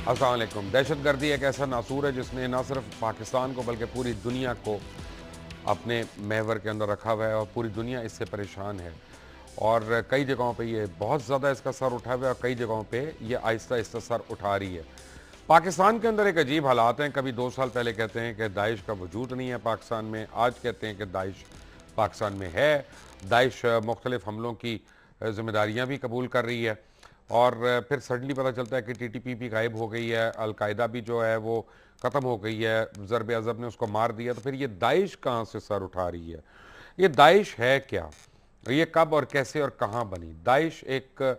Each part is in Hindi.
अस्सलाम वालेकुम। दहशतगर्दी एक ऐसा नासूर है जिसने न सिर्फ पाकिस्तान को बल्कि पूरी दुनिया को अपने महवर के अंदर रखा हुआ है और पूरी दुनिया इससे परेशान है। और कई जगहों पे ये बहुत ज़्यादा इसका सर उठा हुआ है और कई जगहों पे ये आहिस्ता आहिस्ता सर उठा रही है। पाकिस्तान के अंदर एक अजीब हालात हैं। कभी 2 साल पहले कहते हैं कि दाइश का वजूद नहीं है पाकिस्तान में, आज कहते हैं कि दाइश पाकिस्तान में है। दाइश मुख्तलिफ हमलों की ज़िम्मेदारियाँ भी कबूल कर रही है और फिर सडनली पता चलता है कि टीटीपी भी गायब हो गई है, अलकायदा भी जो है वो ख़त्म हो गई है, ज़रब अज़ब ने उसको मार दिया। तो फिर ये दाइश कहाँ से सर उठा रही है? ये दाइश है क्या? ये कब और कैसे और कहाँ बनी? दाइश एक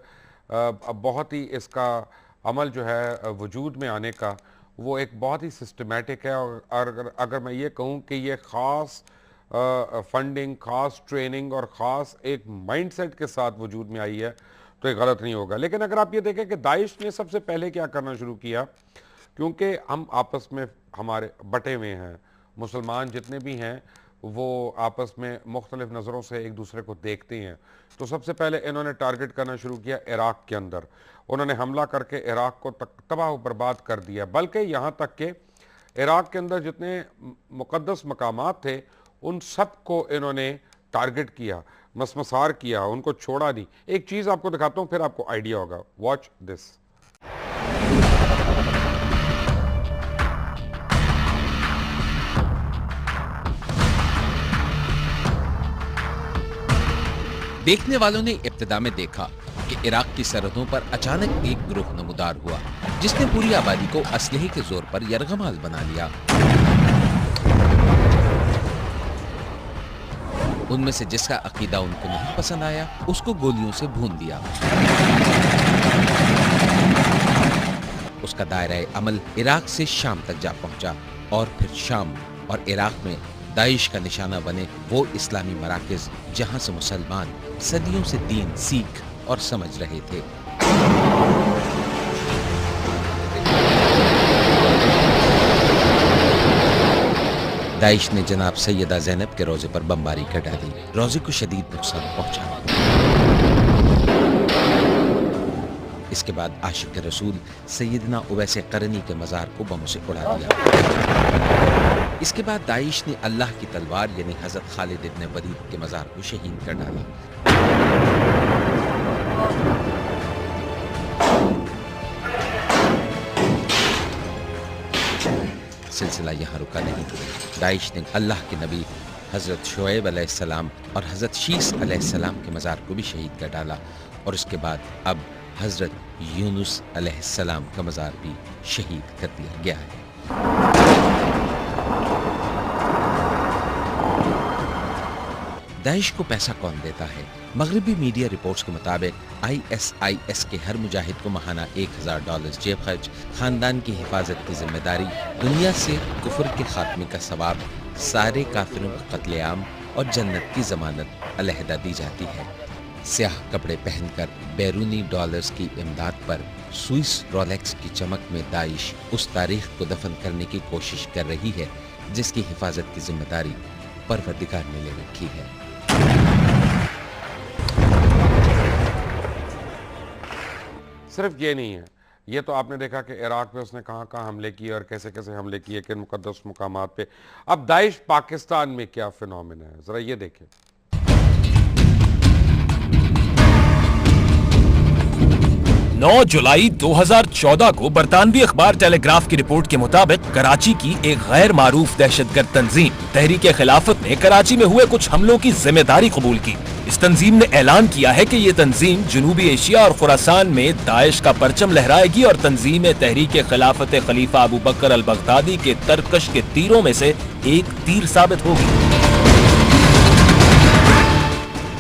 बहुत ही इसका अमल जो है वजूद में आने का वो एक बहुत ही सिस्टमेटिक है। और अगर मैं ये कहूँ कि ये ख़ास फंडिंग, ख़ास ट्रेनिंग और ख़ास एक माइंडसेट के साथ वजूद में आई है तो ये गलत नहीं होगा। लेकिन अगर आप ये देखें कि दाइश ने सबसे पहले क्या करना शुरू किया, क्योंकि हम आपस में हमारे बटे हुए हैं, मुसलमान जितने भी हैं वो आपस में मुख्तलिफ नज़रों से एक दूसरे को देखते हैं। तो सबसे पहले इन्होंने टारगेट करना शुरू किया इराक़ के अंदर। उन्होंने हमला करके इराक़ को तबाह बर्बाद कर दिया, बल्कि यहाँ तक कि इराक़ के अंदर जितने मुक़द्दस मकामात थे उन सब को इन्होंने टारगेट किया, मसमसार किया, उनको छोड़ा नहीं। एक चीज़ आपको दिखाता हूँ फिर आपको आइडिया होगा। Watch this. देखने वालों ने इब्तिदा में देखा कि इराक की सरहदों पर अचानक एक ग्रुप नमूदार हुआ जिसने पूरी आबादी को असलहे के जोर पर यरगमाल बना लिया। उनमें से जिसका अकीदा उनको नहीं पसंद आया उसको गोलियों से भून दिया। उसका दायरा अमल इराक से शाम तक जा पहुंचा और फिर शाम और इराक में दाइश का निशाना बने वो इस्लामी मराकज़ जहां से मुसलमान सदियों से दीन सीख और समझ रहे थे। दाइश ने जनाब सैयदा ज़ैनब के रोजे पर बमबारी कर डाली। रोजे को शदीद नुकसान पहुंचा। इसके बाद आशिक रसूल सैयदना उवैस करनी के मज़ार को बमों से उड़ा दिया। इसके बाद दाइश ने अल्लाह की तलवार यानी हज़रत खालिद इब्न वलीद के मज़ार को शहीद कर डाला। सिलसिला यहाँ रुका नहीं। दाइश ने अल्लाह के नबी हज़रत शुएब अलैहिस्सलाम और हज़रत शीस अलैहिस्सलाम के मज़ार को भी शहीद कर डाला और उसके बाद अब हज़रत यूनुस अलैहिस्सलाम का मज़ार भी शहीद कर दिया गया है। दाइश को पैसा कौन देता है? मगरबी मीडिया रिपोर्ट्स के मुताबिक ISIS के हर मुजाहिद को माहाना $1000 जेब खर्च, खानदान की हिफाजत की जिम्मेदारी, दुनिया से कुफर के खात्मे का सवाब, सारे काफिरों का कत्लेआम और जन्नत की जमानत अलहदा दी जाती है। स्याह कपड़े पहनकर बैरूनी डॉलर्स की इमदाद पर स्विस रोलेक्स की चमक में दाइश उस तारीख को दफन करने की कोशिश कर रही है जिसकी हिफाजत की जिम्मेदारी परवरदिगार ने ले रखी है। सिर्फ ये नहीं है, ये तो आपने देखा कि इराक पे उसने कहाँ कहाँ हमले किए और कैसे कैसे हमले किए, किन मुकद्दस मुकामात पे। अब दाइश पाकिस्तान में क्या फिनोमेना है, जरा ये देखें। 9 जुलाई 2014 को बरतानवी अखबार टेलीग्राफ की रिपोर्ट के मुताबिक कराची की एक गैर मारूफ दहशतगर्द तंजीम तहरीक खिलाफत ने कराची में हुए कुछ हमलों की जिम्मेदारी कबूल की। इस तंजीम ने ऐलान किया है कि ये तंजीम जनूबी एशिया और खुरासान में दाइश का परचम लहराएगी और तंजीम तहरीक खिलाफत खलीफा अबू बकर अल बगदादी के तरकश के तीरों में से एक तीर साबित होगी।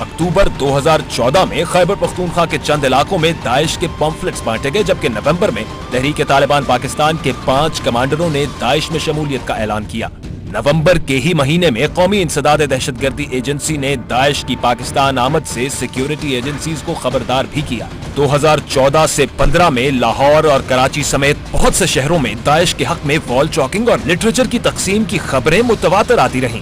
अक्टूबर 2014 में खैबर पख्तूनख्वा के चंद इलाकों में दाइश के पम्फलेट्स बांटे गए, जबकि नवंबर में तहरीक तालिबान पाकिस्तान के 5 कमांडरों ने दाइश में शमूलियत का ऐलान किया। नवंबर के ही महीने में कौमी इंसदाद दहशतगर्दी एजेंसी ने दाइश की पाकिस्तान आमद से सिक्योरिटी एजेंसीज को खबरदार भी किया। 2014 से 15 में लाहौर और कराची समेत बहुत से शहरों में दाइश के हक में वॉल चॉकिंग और लिटरेचर की तकसीम की खबरें मुतवातर आती रहीं।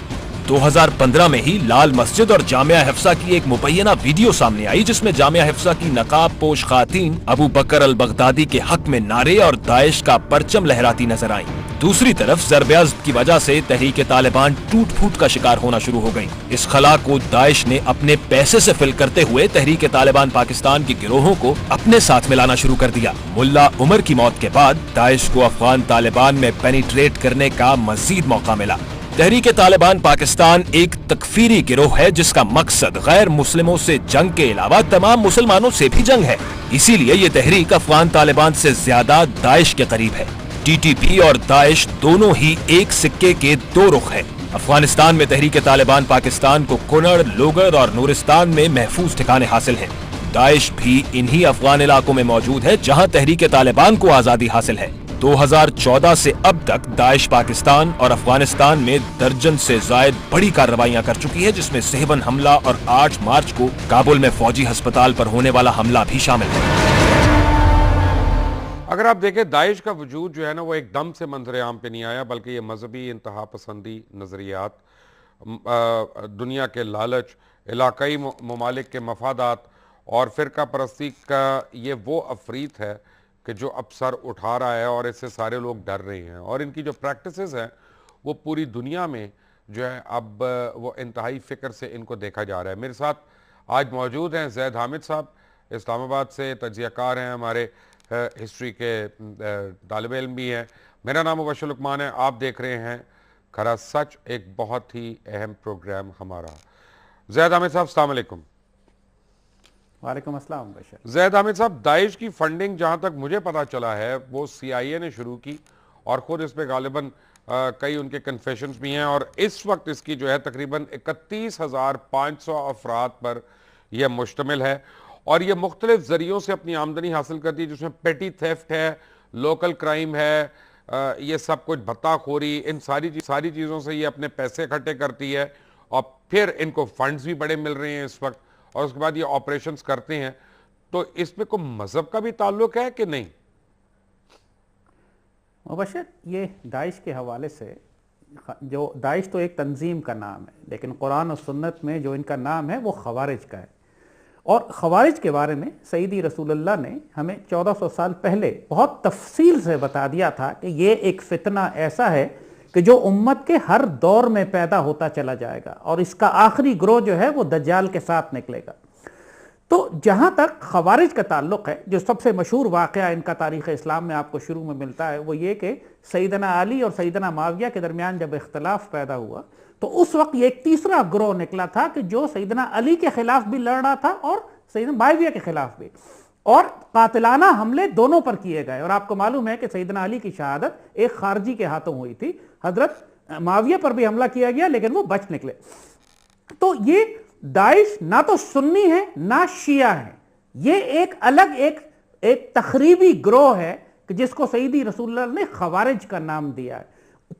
2015 में ही लाल मस्जिद और जामिया हिफ्सा की एक मुबैना वीडियो सामने आई, जिसमें जामिया हिफ्सा की नकाब पोश खातीन अबू बकर अल बगदादी के हक में नारे और दाइश का परचम लहराती नजर आईं। दूसरी तरफ ज़रब की वजह से तहरीक तालिबान टूट फूट का शिकार होना शुरू हो गई। इस खला को दाइश ने अपने पैसे से फिल करते हुए तहरीक तालिबान पाकिस्तान के गिरोहों को अपने साथ मिलाना शुरू कर दिया। मुल्ला उमर की मौत के बाद दाइश को अफगान तालिबान में पेनिट्रेट करने का मजीद मौका मिला। तहरीक तालिबान पाकिस्तान एक तकफीरी गिरोह है जिसका मकसद गैर मुस्लिमों से जंग के अलावा तमाम मुसलमानों से भी जंग है। इसीलिए ये तहरीक अफगान तालिबान से ज्यादा दाइश के करीब है। टीटीपी और दाइश दोनों ही एक सिक्के के दो रुख हैं। अफगानिस्तान में तहरीक तालिबान पाकिस्तान को कुनड़, लोगर और नूरिस्तान में महफूज ठिकाने हासिल हैं। दाइश भी इन्हीं अफगान इलाकों में मौजूद है जहां तहरीक तालिबान को आजादी हासिल है। 2014 से अब तक दाइश पाकिस्तान और अफगानिस्तान में दर्जन से जायद बड़ी कार्रवाइयां कर चुकी है, जिसमें सेहवन हमला और 8 मार्च को काबुल में फौजी अस्पताल पर होने वाला हमला भी शामिल है। अगर आप देखें, दाइश का वजूद जो है ना वो एकदम से मंजर आम पे नहीं आया, बल्कि ये मजहबी इंतहा पसंदी नज़रियात, दुनिया के लालच, इलाकाई ममालिक के मफादात और फ़िरका परस्ती का ये वो अफरीत है कि जो अब सर उठा रहा है और इससे सारे लोग डर रहे हैं। और इनकी जो प्रैक्टिसेस हैं वो पूरी दुनिया में जो है अब वो इंतहाई फ़िक्र से इनको देखा जा रहा है। मेरे साथ आज मौजूद हैं ज़ैद हामिद साहब, इस्लामाबाद से तजियाकार हैं, हमारे हिस्ट्री के तालिब इल्म भी हैं। मेरा नाम मुबशर लुकमान है। आप देख रहे हैं खरा सच, एक बहुत ही अहम प्रोग्राम हमारा। ज़ैद हामिद साहब, अस्सलाम वालेकुम। वालेकुम अस्सलाम बशर। ज़ैद हामिद साहब, दाइश की फंडिंग जहाँ तक मुझे पता चला है वो CIA ने शुरू की और ख़ुद इस पर गालिबन कई उनके कन्फेशंस भी हैं और इस वक्त इसकी जो है तकरीबन 31,500 अफराद पर यह मुश्तमिल है और ये मुख्तलिफ ज़रियों से अपनी आमदनी हासिल करती है, जिसमें पेटी थेफ्ट है, लोकल क्राइम है, ये सब कुछ भत्ताखोरी, इन सारी चीज़ों से ये अपने पैसे इकट्ठे करती है और फिर इनको फंड्स भी बड़े मिल रहे हैं इस वक्त और उसके बाद ये ऑपरेशंस करते हैं। तो इसमें कोई मजहब का भी ताल्लुक है कि नहीं? मुबशर, ये दाइश के हवाले से, जो दाइश तो एक तंजीम का नाम है, लेकिन कुरान और सुन्नत में जो इनका नाम है वो खवारिज का है। और खवारिज के बारे में सईदी रसूलुल्लाह ने हमें 1400 साल पहले बहुत तफसील से बता दिया था कि ये एक फितना ऐसा है कि जो उम्मत के हर दौर में पैदा होता चला जाएगा और इसका आखिरी ग्रोह जो है वो दज्जाल के साथ निकलेगा। तो जहां तक खवारिज का ताल्लुक है, जो सबसे मशहूर वाक़या इनका तारीख़ इस्लाम में आपको शुरू में मिलता है वो ये कि सैयदना अली और सैयदना माविया के दरमियान जब इख्तलाफ पैदा हुआ तो उस वक्त ये एक तीसरा ग्रोह निकला था कि जो सैयदना अली के खिलाफ भी लड़ रहा था और सैयदना माविया के खिलाफ भी, और कातिलाना हमले दोनों पर किए गए। और आपको मालूम है कि सैयदना अली की शहादत एक खारजी के हाथों हुई थी, हजरत माविया पर भी हमला किया गया लेकिन वो बच निकले। तो ये दाइश ना तो सुन्नी है ना शिया है, ये एक अलग एक तखरीबी ग्रोह है कि जिसको सईदी रसूलुल्लाह ने खवारिज का नाम दिया है।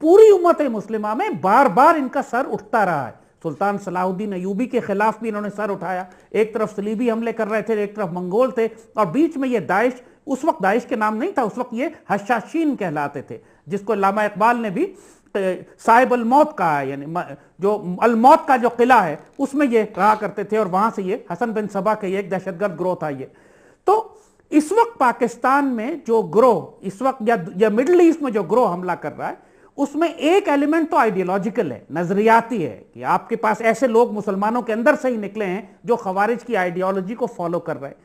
पूरी उम्मत मुस्लिमा में बार बार इनका सर उठता रहा है। सुल्तान सलाहुद्दीन अयूबी के खिलाफ भी इन्होंने सर उठाया, एक तरफ सलीबी हमले कर रहे थे, एक तरफ मंगोल थे, और बीच में ये दाइश, उस वक्त दाइश के नाम नहीं था, उस वक्त ये हशाशीन कहलाते थे, जिसको अल्लामा इकबाल ने भी साहिब अल मौत कहा है, यानी जो अल मौत का जो किला है उसमें ये रहा करते थे और वहां से ये हसन बिन सबा के एक दहशतगर्द ग्रोह था ये। तो इस वक्त पाकिस्तान में जो ग्रोह इस वक्त या मिडिल ईस्ट में जो ग्रोह हमला कर रहा है उसमें एक एलिमेंट तो आइडियोलॉजिकल है, नजरियाती है, कि आपके पास ऐसे लोग मुसलमानों के अंदर से ही निकले हैं जो खवारिज की आइडियोलॉजी को फॉलो कर रहे हैं।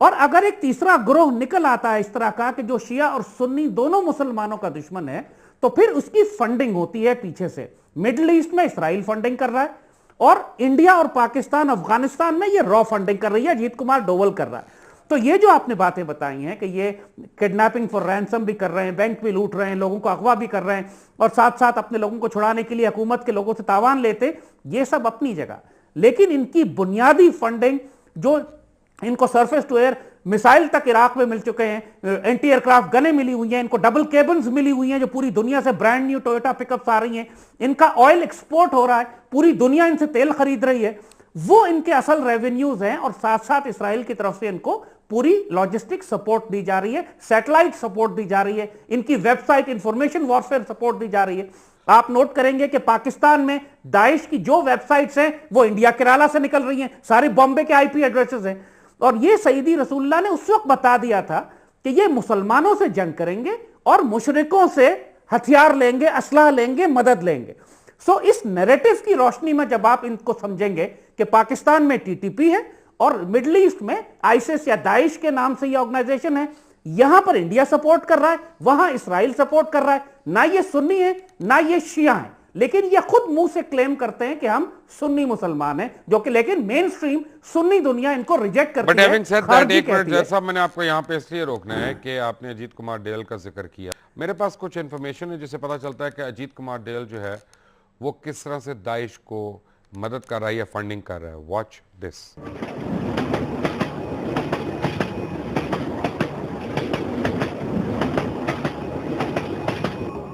और अगर एक तीसरा ग्रोह निकल आता है इस तरह का कि जो शिया और सुन्नी दोनों मुसलमानों का दुश्मन है, तो फिर उसकी फंडिंग होती है पीछे से। मिडिल ईस्ट में इसराइल फंडिंग कर रहा है और इंडिया और पाकिस्तान, अफगानिस्तान में ये रॉ फंडिंग कर रही है, अजीत कुमार डोवल कर रहा है। तो ये जो आपने बातें बताई हैं कि ये किडनैपिंग फॉर रैंसम भी कर रहे हैं, बैंक भी लूट रहे हैं, लोगों को अगवा भी कर रहे हैं और साथ साथ अपने लोगों को छुड़ाने के लिए हुकूमत के लोगों से तावान लेते, ये सब अपनी जगह, लेकिन इनकी बुनियादी फंडिंग जो इनको सरफेस टू एयर मिसाइल तक इराक में मिल चुके हैं, एंटी एयरक्राफ्ट गनें मिली हुई हैं, इनको डबल केबन्स मिली हुई हैं जो पूरी दुनिया से ब्रांड न्यू टोयोटा पिकअप्स आ रही हैं, इनका ऑयल एक्सपोर्ट हो रहा है, पूरी दुनिया इनसे तेल खरीद रही है, वो इनके असल रेवेन्यूज हैं। और साथ साथ इसराइल की तरफ से इनको पूरी लॉजिस्टिक सपोर्ट दी जा रही है, सैटेलाइट सपोर्ट दी जा रही है, इनकी वेबसाइट इंफॉर्मेशन वॉरफेयर सपोर्ट दी जा रही है। आप नोट करेंगे कि पाकिस्तान में दाइश की जो वेबसाइट्स हैं वो इंडिया केराला से निकल रही हैं, सारे बॉम्बे के आईपी एड्रेसेस हैं। और ये सईदी रसूलुल्लाह ने उस वक्त बता दिया था कि ये मुसलमानों से जंग करेंगे और मुशरिकों से हथियार लेंगे, असलहा लेंगे, मदद लेंगे। सो इस नैरेटिव की रोशनी में जब आप इनको समझेंगे कि पाकिस्तान में टीटीपी है और मिडिल ईस्ट में आईसिस या दाइश के नाम से ये ऑर्गेनाइजेशन है, यहां पर इंडिया सपोर्ट कर रहा है, वहां इसराइल सपोर्ट कर रहा है, ना ये सुन्नी है ना ये शिया है, लेकिन ये खुद मुंह से क्लेम करते हैं कि हम सुन्नी मुसलमान हैं, जो कि लेकिन मेन स्ट्रीम सुन्नी दुनिया इनको रिजेक्ट करती है। एक मिनट जैसा मैंने आपको यहाँ पे इसलिए रोकना है कि आपने अजीत कुमार डेयल का जिक्र किया। मेरे पास कुछ इंफॉर्मेशन है जिससे पता चलता है कि अजीत कुमार डेयल जो है वो किस तरह से दाइश को मदद कर रहा है या फंडिंग कर रहा है। Watch this.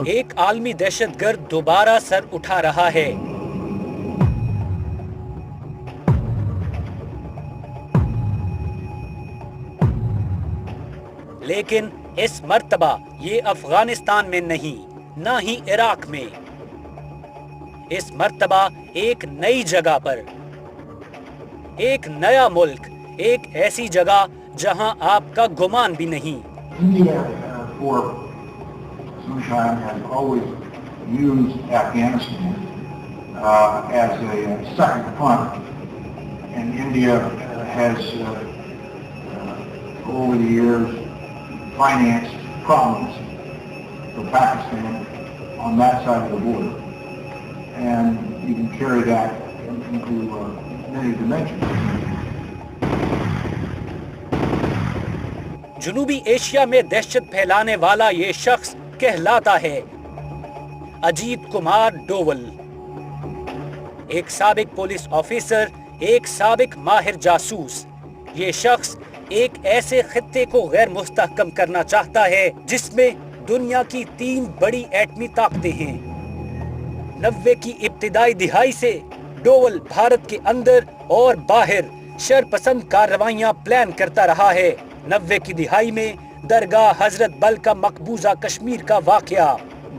एक आलमी दहशतगर्द दोबारा सर उठा रहा है। लेकिन इस मर्तबा ये अफगानिस्तान में नहीं, ना ही इराक में। इस मर्तबा एक नई जगह पर, एक नया मुल्क, एक ऐसी जगह जहां आपका गुमान भी नहीं। Sunshine has always used Afghanistan as a second front, and India has over the years financed problems for Pakistan on that side of the border, and you can carry that into many dimensions. जुनूबी एशिया में दहशत फैलाने वाला ये शख्स कहलाता है अजीत कुमार डोवल। एक साबिक पुलिस ऑफिसर, एक साबिक माहिर जासूस। ये शख्स एक ऐसे खित्ते को गैर मुस्तहकम करना चाहता है जिसमें दुनिया की 3 बड़ी एटमी ताकतें हैं। 90 की इब्तिदाई दिहाई से डोवल भारत के अंदर और बाहर शरपसंद कार्रवाइयां प्लान करता रहा है। 90 की दिहाई में दरगाह हजरत बल का मकबूजा कश्मीर का वाकया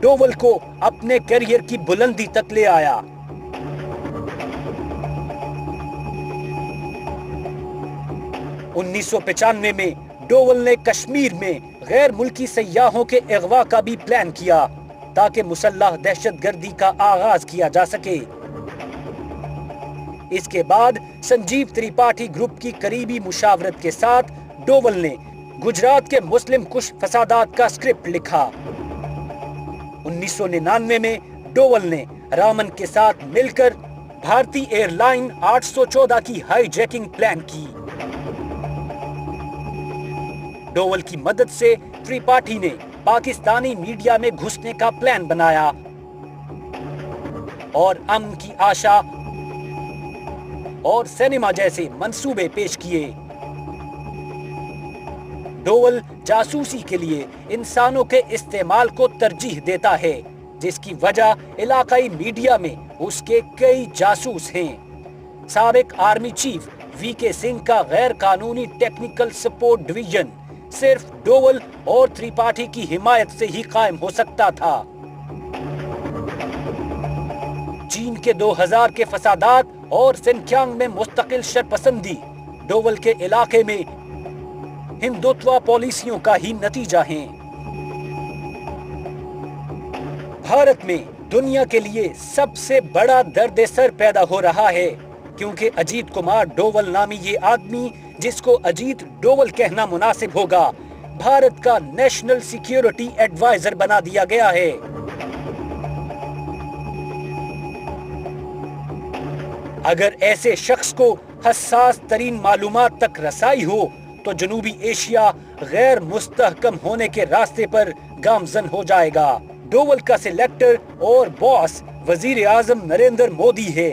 डोवल को अपने करियर की बुलंदी तक ले आया। उन्नीस 1995 में डोवल ने कश्मीर में गैर मुल्की सयाहों के अगवा का भी प्लान किया ताकि मुसल्लह दहशतगर्दी का आगाज किया जा सके। इसके बाद संजीव त्रिपाठी ग्रुप की करीबी मुशावरत के साथ डोवल ने गुजरात के मुस्लिम कुश फसादात का स्क्रिप्ट लिखा। 1999 में डोवल ने रामन के साथ मिलकर भारतीय एयरलाइन 814 की हाईजैकिंग प्लान की। डोवल की मदद से त्रिपाठी ने पाकिस्तानी मीडिया में घुसने का प्लान बनाया और अमन की आशा और सिनेमा जैसे मंसूबे पेश किए। डोवल जासूसी के लिए इंसानों के इस्तेमाल को तरजीह देता है, जिसकी वजह इलाकाई मीडिया में उसके कई जासूस हैं। साबिक आर्मी चीफ वीके सिंह का गैर कानूनी टेक्निकल सपोर्ट डिवीजन सिर्फ डोवल और त्रिपाठी की हिमायत से ही कायम हो सकता था। चीन के 2000 के फसादात और सिनक्यांग में मुस्तकिल शरपसंदी डोवल के इलाके में हिंदुत्व पॉलिसियों का ही नतीजा है। भारत में दुनिया के लिए सबसे बड़ा दर्द सर पैदा हो रहा है क्योंकि अजीत कुमार डोवल नामी ये आदमी, जिसको अजीत डोवल कहना मुनासिब होगा, भारत का नेशनल सिक्योरिटी एडवाइजर बना दिया गया है। अगर ऐसे शख्स को हसास तरीन मालूमात तक रसाई हो तो जनूबी एशिया गैर मुस्तहकम होने के रास्ते पर गामजन हो जाएगा। डोवल का सिलेक्टर और बॉस वजीर आजम नरेंद्र मोदी है,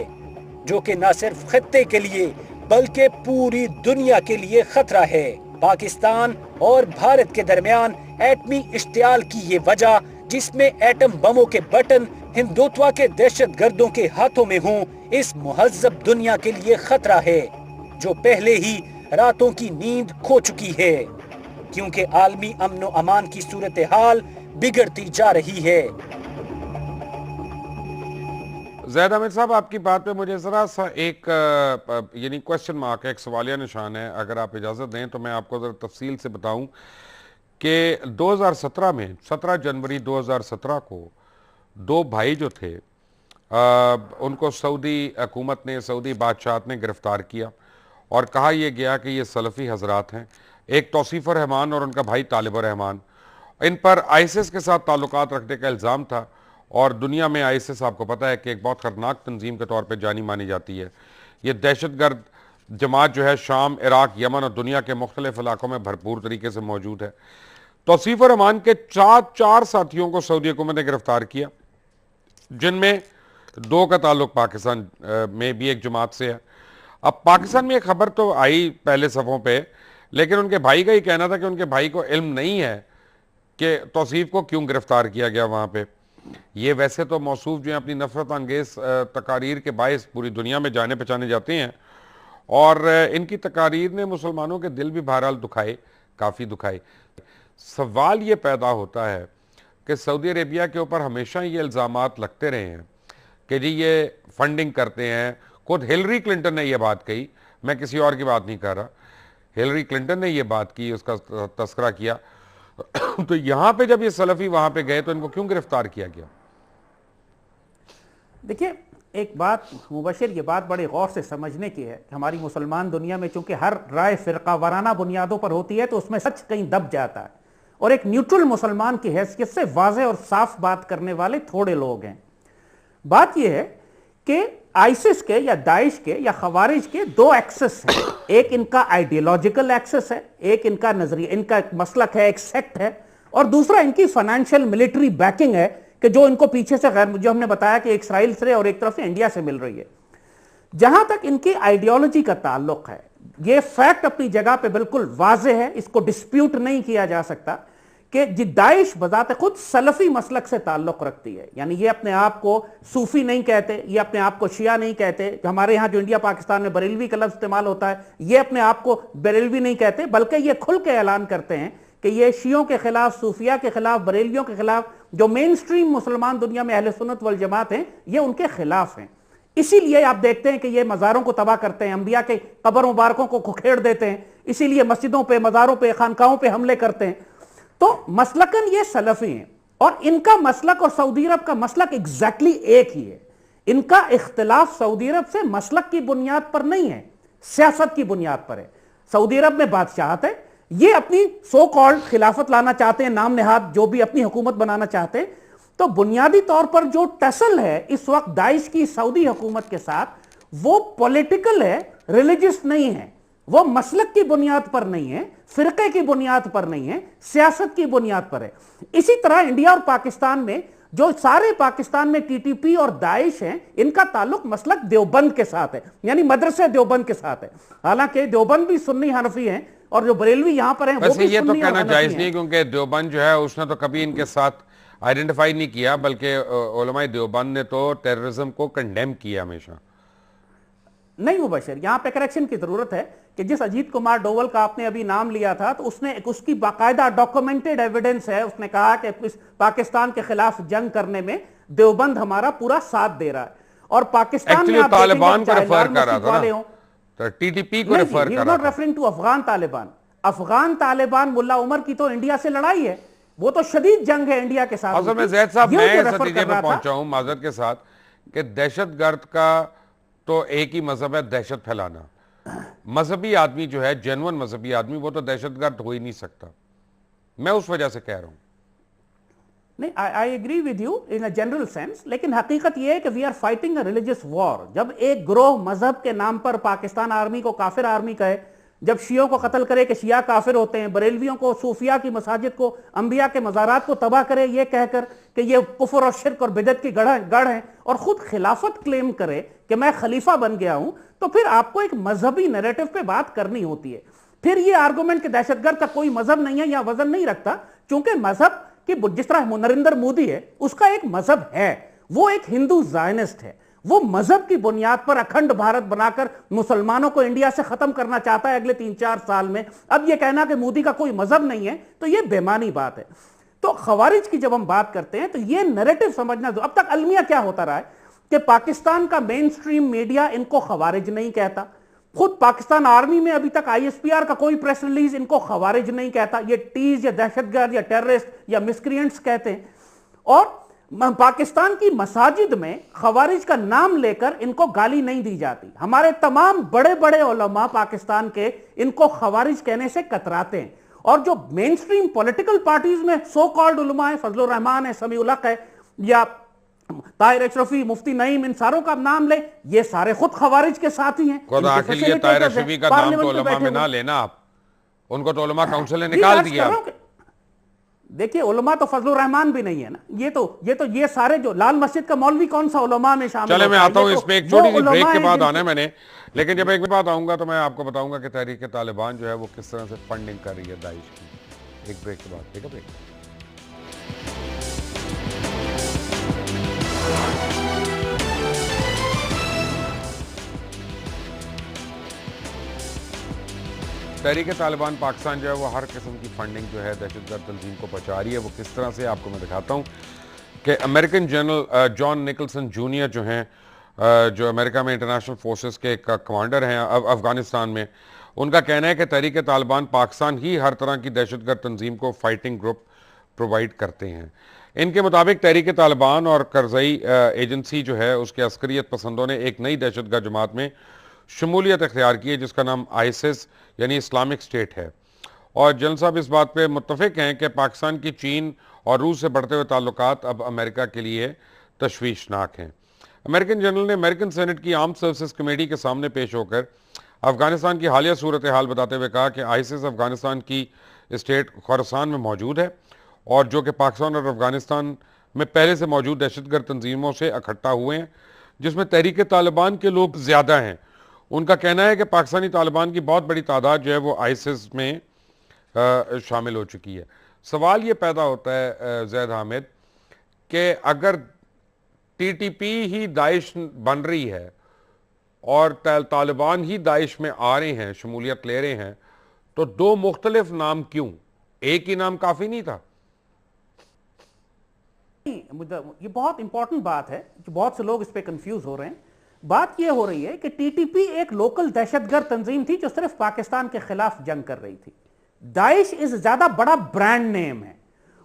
जो कि न सिर्फ खित्ते के लिए बल्कि पूरी दुनिया के लिए खतरा है। पाकिस्तान और भारत के दरमियान एटमी इश्तियाल की ये वजह, जिसमें एटम बमों के बटन हिंदुत्व के दहशतगर्दों के हाथों में हों, इस मुहज्जब दुनिया के लिए खतरा है जो पहले ही रातों की नींद खो चुकी है, क्योंकि आलमी अमन व अमान की सूरत हाल बिगड़ती जा रही है। ज़ैद अहमद साहब, आपकी बात पे मुझे ज़रा सा एक यानी क्वेश्चन मार्क है, एक सवालिया निशान है। अगर आप इजाज़त दें तो मैं आपको ज़रा तफसील से बताऊं कि 2017 में 17 जनवरी 2017 को दो भाई जो थे उनको सऊदी हुकूमत ने, सऊदी बादशाह ने गिरफ़्तार किया और कहा यह गया कि ये सलफ़ी हजरात हैं। एक तौसीफ़ रहमान और उनका भाई तालिब रहमान, इन पर आईएसआईएस के साथ ताल्लुकात रखने का इल्ज़ाम था और दुनिया में आईएसआईएस आपको पता है कि एक बहुत ख़तरनाक तंजीम के तौर पे जानी मानी जाती है। ये दहशतगर्द जमात जो है शाम, इराक, यमन और दुनिया के मुख्तलिफ इलाकों में भरपूर तरीके से मौजूद है। तौसीफ़ रहमान के चार साथियों को सऊदी हुकूमत ने गिरफ़्तार किया, जिनमें दो का ताल्लुक पाकिस्तान में भी एक जमात से है। अब पाकिस्तान में एक खबर तो आई पहले सफ़ों पे, लेकिन उनके भाई का ही कहना था कि उनके भाई को इल्म नहीं है कि तौसीफ़ को क्यों गिरफ़्तार किया गया वहाँ पे। ये वैसे तो मौसूफ जो हैं अपनी नफरत अंगेज़ तकारीर के बायस पूरी दुनिया में जाने पहचाने जाते हैं और इनकी तकारीर ने मुसलमानों के दिल भी बहरहाल दुखाए, काफ़ी दुखाए। सवाल ये पैदा होता है कि सऊदी अरेबिया के ऊपर हमेशा ये इल्ज़ामात लगते रहे हैं कि जी ये फंडिंग करते हैं। खुद हिलरी क्लिंटन ने यह बात कही, मैं किसी और की बात नहीं कर रहा, हिलरी क्लिंटन ने यह बात की, उसका तस्करा किया। तो यहां पे जब ये सलफी वहां पे गए तो इनको क्यों गिरफ्तार किया गया? देखिए, एक बात मुबशिर, ये बात बड़े गौर से समझने की है कि हमारी मुसलमान दुनिया में चूंकि हर राय फिरका वाराना बुनियादों पर होती है तो उसमें सच कहीं दब जाता है और एक न्यूट्रल मुसलमान की हैसियत से वाज़ेह और साफ बात करने वाले थोड़े लोग हैं। बात यह है कि आईसिस के या दाइश के या खवारिज के दो एक्सेस हैं। एक इनका आइडियोलॉजिकल एक्सेस है, एक इनका नजरिया, इनका मसलक है, एक सेक्ट है, और दूसरा इनकी फाइनेंशियल मिलिट्री बैकिंग है कि जो इनको पीछे से गैर, जो हमने बताया कि इसराइल से और एक तरफ से इंडिया से मिल रही है। जहां तक इनकी आइडियोलॉजी का ताल्लुक है, यह फैक्ट अपनी जगह पे बिल्कुल वाज़ेह है, इसको डिस्प्यूट नहीं किया जा सकता कि दाइश बजाते खुद सलफी मसलक से ताल्लुक रखती है। यानी ये अपने आप को सूफी नहीं कहते, ये अपने आप को शिया नहीं कहते। हमारे यहाँ जो इंडिया पाकिस्तान में बरेलवी का लफ्ज़ इस्तेमाल होता है, ये अपने आप को बरेलवी नहीं कहते, बल्कि ये खुल के ऐलान करते हैं कि ये शियों के खिलाफ, सूफिया के खिलाफ, बरेलवियों के खिलाफ, जो मेन स्ट्रीम मुसलमान दुनिया में अहले सुन्नत वल जमात हैं, ये उनके खिलाफ हैं। इसीलिए आप देखते हैं कि ये मज़ारों को तबाह करते हैं, अंबिया के कब्र मुबारकों को खुखेड़ देते हैं, इसीलिए मस्जिदों पर, मज़ारों पर, खानकाहों पर हमले करते हैं। तो मसलकन ये सलफी हैं और इनका मसलक और सऊदी अरब का मसलक एग्जैक्टली एक ही है। इनका इख्तिलाफ सऊदी अरब से मसलक की बुनियाद पर नहीं है, सियासत की बुनियाद पर है। सऊदी अरब में बादशाहत है, ये अपनी सो कॉल्ड खिलाफत लाना चाहते हैं, नाम नेहाद जो भी अपनी हुकूमत बनाना चाहते हैं। तो बुनियादी तौर पर जो टसल है इस वक्त दाइश की सऊदी हुकूमत के साथ, वो पॉलिटिकल है, रिलीजियस नहीं है। वो मसलक की बुनियाद पर नहीं है, फिरके की बुनियाद पर नहीं है, सियासत की बुनियाद पर है। इसी तरह इंडिया और पाकिस्तान में जो सारे पाकिस्तान में टीटीपी और दाइश हैं, इनका ताल्लुक मसलक देवबंद के साथ है, यानी मदरसे देवबंद के साथ है। हालांकि देवबंद भी सुन्नी हनफी हैं और जो बरेलवी यहां पर हैं वो भी ये तो सुन्नी कहना हनफी जायज हैं। नहीं, क्योंकि देवबंद जो है उसने तो कभी इनके साथ आइडेंटिफाई नहीं किया, बल्कि उलमाए देवबंद ने तो टेररिज्म को कंडेम किया हमेशा। नहीं मुबशिर, यहां पे करेक्शन की जरूरत है कि जिस अजीत कुमार डोवल का आपने अभी नाम लिया था, तो उसने उसकी बाकायदा डॉक्यूमेंटेड एविडेंस है। उसने कहा कि पाकिस्तान के खिलाफ जंग करने में देवबंद हमारा पूरा साथ दे रहा है। और पाकिस्तान में तालिबान को रेफर कर रहा था ना, तो टीटीपी को रेफर कर रहा था। Referring to Afghan Taliban. Afghan Taliban Mullah Omar की तो इंडिया से लड़ाई है, वो तो शदीद जंग है इंडिया के साथ। असल में ज़ैद साहब मैं इस नतीजे पे पहुंचा हूं माजरत के साथ कि दहशतगर्द का तो एक ही मजहब है, दहशत फैलाना। मजहबी आदमी जो है, जेन्युइन मजहबी आदमी, वो तो दहशतगर्द हो ही नहीं सकता। मैं उस वजह से कह रहा हूं। नहीं, I agree with you in a general sense, लेकिन हकीकत यह है कि we are fighting a religious war. जब एक ग्रोह मजहब के नाम पर पाकिस्तान आर्मी को काफिर आर्मी कहे, जब शियों को कत्ल करे कि शिया काफिर होते हैं, बरेलवियों को, सूफिया की मसाजिद को, अंबिया के मज़ारात को तबाह करे ये कहकर कि ये कुफर और शिर्क और बिदत की गढ़ है, और खुद खिलाफत क्लेम करे कि मैं खलीफा बन गया हूं, तो फिर आपको एक मजहबी नैरेटिव पे बात करनी होती है। फिर ये आर्गुमेंट कि दहशतगर्द का कोई मजहब नहीं है या वजन नहीं रखता, क्योंकि मजहब की जिस तरह नरेंद्र मोदी है, उसका एक मजहब है, वो एक हिंदू ज़ायनिस्ट है। वो मजहब की बुनियाद पर अखंड भारत बनाकर मुसलमानों को इंडिया से खत्म करना चाहता है अगले 3-4 साल में। अब यह कहना कि मोदी का कोई मजहब नहीं है, तो यह बेमानी बात है। तो खवारिज की जब हम बात करते हैं तो यह नैरेटिव समझना, अब तक अलमिया क्या होता रहा है, कि पाकिस्तान का मेन स्ट्रीम मीडिया इनको खवारिज नहीं कहता, खुद पाकिस्तान आर्मी में अभी तक आईएसपीआर का कोई प्रेस रिलीज इनको खवारिज नहीं कहता, ये टीज या दहशतगर्द या टेररिस्ट या मिसक्रिएंट्स कहते हैं। और पाकिस्तान की मसाजिद में खवारिज का नाम लेकर इनको गाली नहीं दी जाती। हमारे तमाम बड़े बड़े उलमा पाकिस्तान के इनको खवारिज कहने से कतराते हैं। और जो मेन स्ट्रीम पॉलिटिकल पार्टीज में सो कॉल्ड उलमा है, फजलुर रहमान है, समीउल हक है या ताहिर अशरफी, मुफ्ती नईम, इन सारों का नाम ले, ये सारे खुद खवारिज के साथी हैं। ताहिर अशरफी का नाम तो उलमा में ना लेना आप, उनको तो उलमा काउंसिल ने निकाल दिया। देखिए उलमा तो फजलुर रहमान भी नहीं है ना, ये सारे जो लाल मस्जिद का मौलवी कौन सा उलमा में शामिल। चले मैं आता हूं इसमें, एक छोटी सी ब्रेक के बाद आना है मैंने, लेकिन जब एक बात आऊंगा तो मैं आपको बताऊंगा कि तहरीक तालिबान जो है वो किस तरह से फंडिंग कर रही है दाइश की। एक ब्रेक के बाद, ठीक है ब्रेक। तहरीक तालिबान पाकिस्तान जो है वो हर किस्म की फंडिंग जो है दहशतगर्द तंजीम को पहुंचा रही है। वो किस तरह से आपको मैं दिखाता हूं कि American general John Nicholson junior जो हैं, जो अमेरिका में इंटरनेशनल फोर्सेस के कमांडर हैं अफगानिस्तान में, उनका कहना है कि तहरीक तालिबान पाकिस्तान ही हर तरह की दहशतगर्द तंजीम को फाइटिंग ग्रुप प्रोवाइड करते हैं। इनके मुताबिक तहरीक तालिबान और करज़ई एजेंसी जो है उसके अस्करियत पसंदों ने एक नई दहशतगर्द जमात में शमूलियत अख्तियार की है जिसका नाम आईसिस यानी इस्लामिक स्टेट है। और जनरल साहब इस बात पे मुत्तफिक हैं कि पाकिस्तान की चीन और रूस से बढ़ते हुए ताल्लुकात अब अमेरिका के लिए तशवीशनाक हैं। अमेरिकन जनरल ने अमेरिकन सेनेट की आर्म्ड सर्विसेज कमेटी के सामने पेश होकर अफगानिस्तान की हालिया सूरत हाल बताते हुए कहा कि आईसिस अफगानिस्तान की स्टेट खुरासान में मौजूद है और जो कि पाकिस्तान और अफगानिस्तान में पहले से मौजूद दहशतगर्द तंजीमों से इकट्ठा हुए हैं, जिसमें तहरीक तालिबान के लोग ज़्यादा हैं। उनका कहना है कि पाकिस्तानी तालिबान की बहुत बड़ी तादाद जो है वो आईसिस में शामिल हो चुकी है। सवाल ये पैदा होता है जैद हामिद कि अगर टीटीपी ही दाइश बन रही है और तालिबान ही दाइश में आ रहे हैं, शमूलियत ले रहे हैं, तो दो मुख्तलिफ नाम क्यों? एक ही नाम काफ़ी नहीं था? ये बहुत इंपॉर्टेंट बात है, जो बहुत से लोग इस पे कंफ्यूज हो रहे हैं। बात यह हो रही है कि टीटीपी एक लोकल दहशतगर्द तंजीम थी जो सिर्फ पाकिस्तान के खिलाफ जंग कर रही थी। दाइश इस ज्यादा बड़ा ब्रांड नेम है।